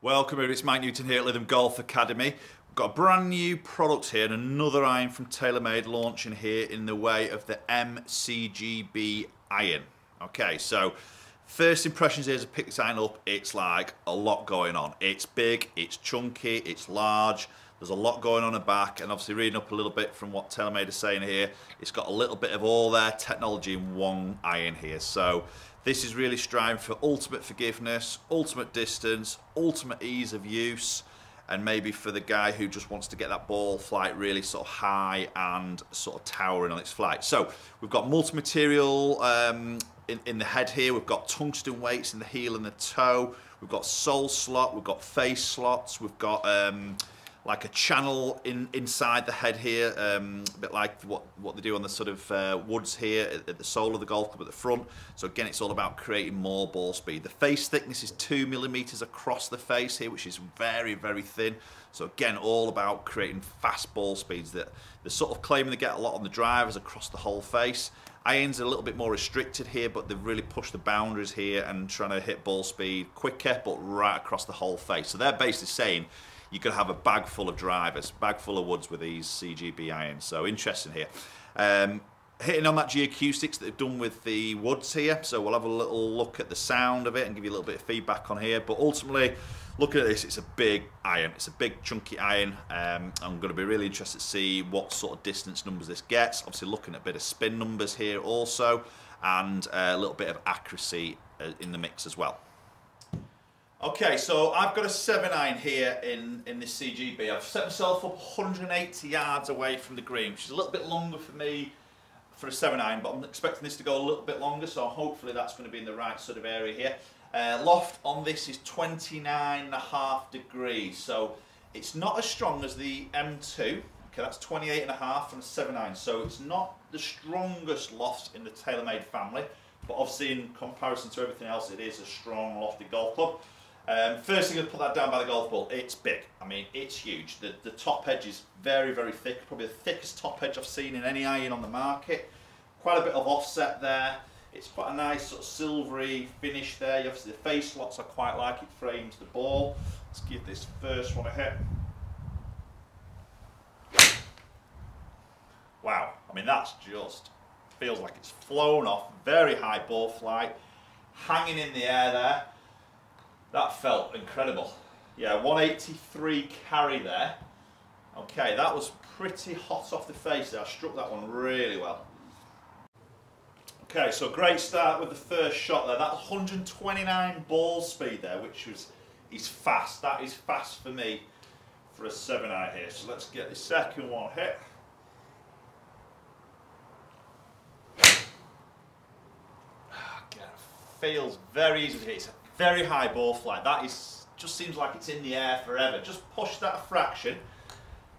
Welcome, it's Mike Newton here at Lytham Golf Academy. We've got a brand new product here and another iron from TaylorMade launching here in the way of the m-cgb iron. Okay, so first impressions here as I pick this iron up, it's like a lot going on. It's big, it's chunky, it's large, there's a lot going on the back, and obviously reading up a little bit from what TaylorMade is saying here, it's got a little bit of all their technology in one iron here. So this is really striving for ultimate forgiveness, ultimate distance, ultimate ease of use, and maybe for the guy who just wants to get that ball flight really sort of high and sort of towering on its flight. So we've got multi-material in the head here, we've got tungsten weights in the heel and the toe, we've got sole slot, we've got face slots, we've got like a channel inside the head here, a bit like what they do on the sort of woods here at the sole of the golf club at the front. So again, it's all about creating more ball speed. The face thickness is 2 millimeters across the face here, which is very, very thin. So again, all about creating fast ball speeds that they're sort of claiming they get a lot on the drivers across the whole face. Irons are a little bit more restricted here, but they've really pushed the boundaries here and trying to hit ball speed quicker, but right across the whole face. So they're basically saying you could have a bag full of drivers, bag full of woods with these CGB irons. So interesting here. Hitting on that geoacoustics that they've done with the woods here. So we'll have a little look at the sound of it and give you a little bit of feedback on here. But ultimately, looking at this, it's a big iron. It's a big chunky iron. I'm going to be really interested to see what sort of distance numbers this gets. Obviously looking at a bit of spin numbers here also, and a little bit of accuracy in the mix as well. Okay, so I've got a 7-iron here in this CGB. I've set myself up 180 yards away from the green, which is a little bit longer for me for a 7-iron, but I'm expecting this to go a little bit longer, so hopefully that's going to be in the right sort of area here. Loft on this is 29.5 degrees, so it's not as strong as the M2. Okay, that's 28.5 from a 7-iron, so it's not the strongest loft in the TaylorMade family, but obviously in comparison to everything else, it is a strong lofted golf club. First thing, I'm going to put that down by the golf ball. It's big. I mean, it's huge. The top edge is very, very thick. Probably the thickest top edge I've seen in any iron on the market. Quite a bit of offset there. It's quite a nice sort of silvery finish there. Obviously, the face slots I quite like. It frames the ball. Let's give this first one a hit. Wow. I mean, that's just feels like it's flown off. Very high ball flight, hanging in the air there. That felt incredible. Yeah, 183 carry there. Okay, that was pretty hot off the face there. I struck that one really well. Okay, so great start with the first shot there. That 129 ball speed there, which is fast. That is fast for me for a 7-iron here. So let's get the second one hit. Again, feels very easy to hit. It's a very high ball flight. That is just seems like it's in the air forever. Just push that a fraction.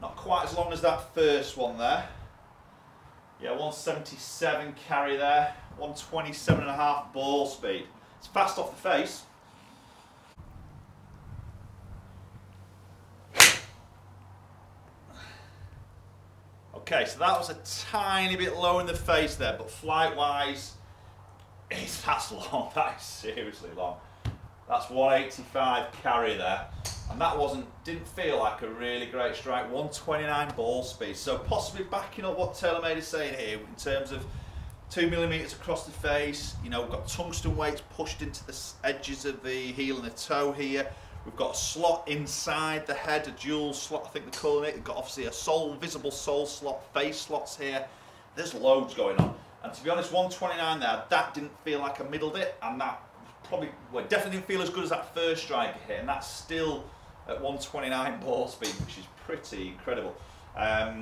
Not quite as long as that first one there. Yeah, 177 carry there. 127.5 ball speed. It's fast off the face. Okay, so that was a tiny bit low in the face there, but flight-wise, that's long. That is seriously long. That's 185 carry there, and that didn't feel like a really great strike. 129 ball speed, so possibly backing up what TaylorMade is saying here in terms of 2 millimeters across the face. You know, we've got tungsten weights pushed into the edges of the heel and the toe here. We've got a slot inside the head, a dual slot, I think they're calling it. We've got obviously a visible sole slot, face slots here. There's loads going on, and to be honest, 129 there, that didn't feel like I middled it, and that definitely didn't feel as good as that first strike hit, and that's still at 129 ball speed, which is pretty incredible. I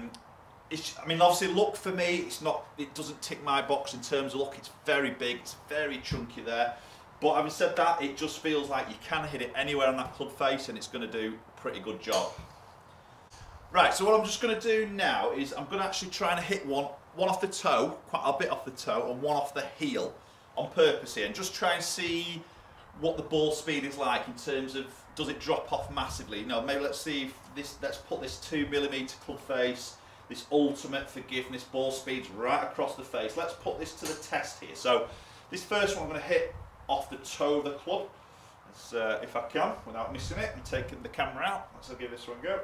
mean, obviously, look for me, it doesn't tick my box in terms of look. It's very big, it's very chunky there. But having said that, it just feels like you can hit it anywhere on that club face, and it's going to do a pretty good job. Right, so what I'm just going to do now is I'm going to actually try and hit one off the toe, quite a bit off the toe, and one off the heel on purpose here, and just try and see what the ball speed is like in terms of, does it drop off massively? You know, maybe let's see if let's put this 2 millimeter club face, this ultimate forgiveness ball speeds right across the face. Let's put this to the test here. So this first one I'm going to hit off the toe of the club. let's, if I can, without missing it and taking the camera out, let's give this one a go.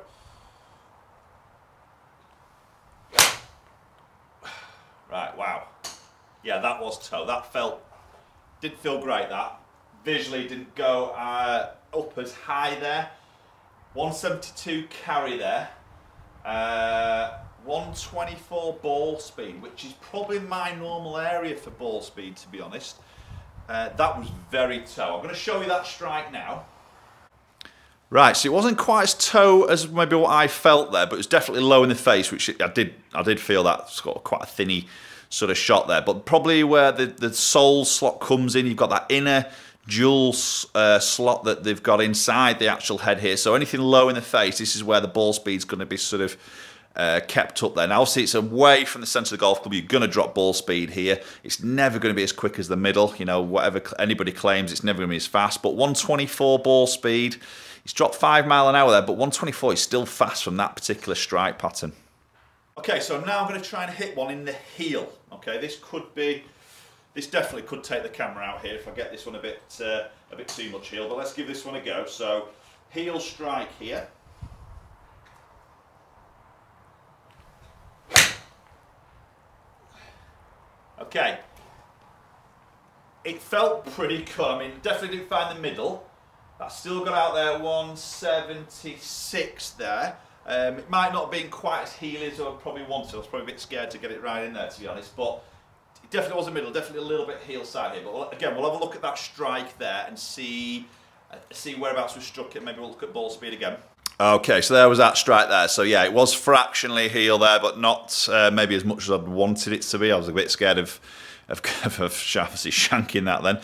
Right, wow. Yeah, that was toe. That didn't feel great, that. Visually didn't go up as high there. 172 carry there. 124 ball speed, which is probably my normal area for ball speed, to be honest. That was very toe. I'm going to show you that strike now. Right, so it wasn't quite as toe as maybe what I felt there, but it was definitely low in the face, which I did feel that's got quite a thinny sort of shot there. But probably where the sole slot comes in, you've got that inner dual slot that they've got inside the actual head here. So anything low in the face, this is where the ball speed's going to be sort of kept up there. Now obviously it's away from the centre of the golf club, you're going to drop ball speed here. It's never going to be as quick as the middle, you know, whatever anybody claims, it's never going to be as fast. But 124 ball speed, it's dropped 5 miles an hour there, but 124 is still fast from that particular strike pattern. Okay, so now I'm going to try and hit one in the heel. Okay, this definitely could take the camera out here if I get this one a bit too much heel, but let's give this one a go. So heel strike here. Okay, it felt pretty good. I mean, definitely didn't find the middle. I still got out there 176 there. It might not have been quite as heely as I probably wanted. I was probably a bit scared to get it right in there, to be honest. But it definitely was the middle, definitely a little bit heel side here. But again, we'll have a look at that strike there and see whereabouts we struck it. Maybe we'll look at ball speed again. Okay, so there was that strike there. So yeah, it was fractionally heel there, but not maybe as much as I'd wanted it to be. I was a bit scared of shanking that then.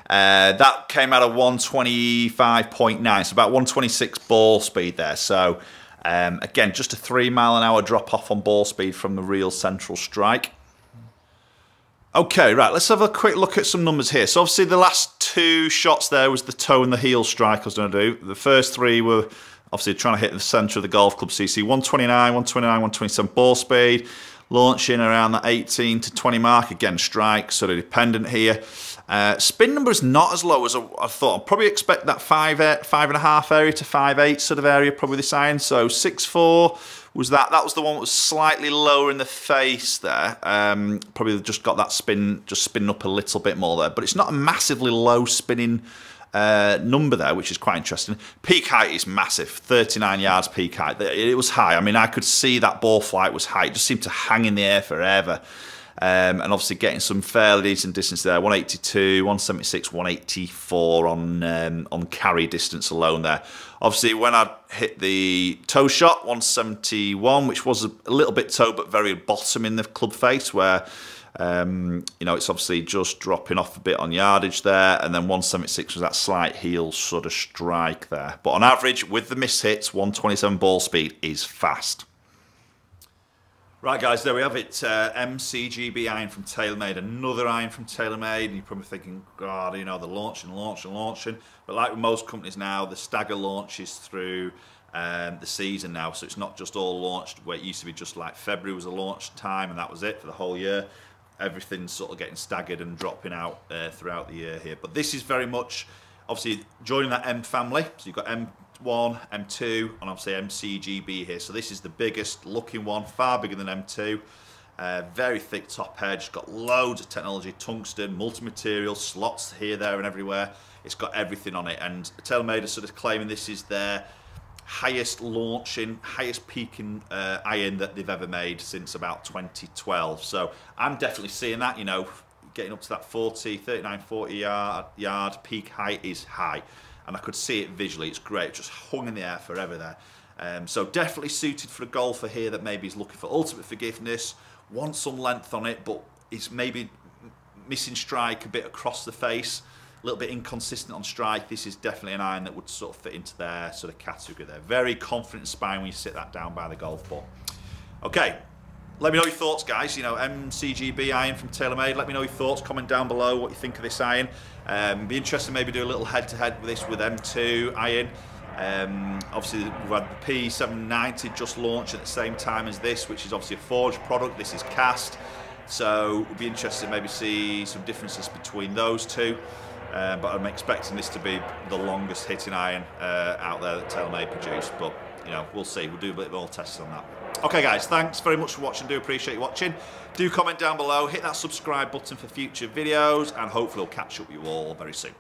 That came out of 125.9, so about 126 ball speed there. So again, just a 3 mile an hour drop off on ball speed from the real central strike. Okay, right, let's have a quick look at some numbers here. So obviously the last 2 shots there was the toe and the heel strike I was going to do. The first 3 were obviously trying to hit the centre of the golf club. So you see 129, 129, 127 ball speed, launching around the 18 to 20 mark. Again, strike sort of dependent here. Spin number is not as low as I thought. I'd probably expect that 5.5 area to 5.8 sort of area, probably this iron. So 6.4 was that. That was the one that was slightly lower in the face there. Probably just got that spin, just spinning up a little bit more there. But it's not a massively low spinning number there, which is quite interesting. Peak height is massive, 39 yards peak height. It was high. I mean, I could see that ball flight was high. It just seemed to hang in the air forever. And obviously getting some fairly decent distance there, 182, 176, 184 on carry distance alone there. Obviously when I hit the toe shot, 171, which was a little bit toe but very bottom in the club face, where you know, it's obviously just dropping off a bit on yardage there, and then 176 was that slight heel sort of strike there. But on average, with the miss hits, 127 ball speed is fast. Right guys, there we have it, m-cgb iron from TaylorMade, another iron from TaylorMade, and you're probably thinking, God, you know, they're launching, but like with most companies now, the stagger launches through the season now, so it's not just all launched where it used to be just like February was a launch time and that was it for the whole year. Everything's sort of getting staggered and dropping out throughout the year here, but this is very much, obviously, joining that M family, so you've got M1, M2, and obviously m-cgb here. So this is the biggest looking one, far bigger than M2. Very thick top edge, got loads of technology, tungsten, multi-material, slots here, there and everywhere. It's got everything on it, and TaylorMade are sort of claiming this is their highest launching, highest peaking iron that they've ever made since about 2012. So I'm definitely seeing that, you know, getting up to that 39, 40 yard peak height is high. And I could see it visually, it's great, just hung in the air forever there. So definitely suited for a golfer here that maybe is looking for ultimate forgiveness, wants some length on it, but is maybe missing strike a bit across the face, a little bit inconsistent on strike. This is definitely an iron that would sort of fit into their sort of category there. Very confident spine when you sit that down by the golf ball. Okay, let me know your thoughts, guys. You know, m-cgb iron from TaylorMade. Let me know your thoughts. Comment down below what you think of this iron. Be interested, maybe do a little head-to-head with this with M2 iron. Obviously, we've had the P790 just launched at the same time as this, which is obviously a forged product. This is cast. So we'll be interested to maybe see some differences between those two. but I'm expecting this to be the longest hitting iron out there that TaylorMade produce, but you know, we'll see. We'll do a bit more tests on that. Okay guys, thanks very much for watching. Do appreciate you watching. Do comment down below, hit that subscribe button for future videos, and hopefully I'll catch up with you all very soon.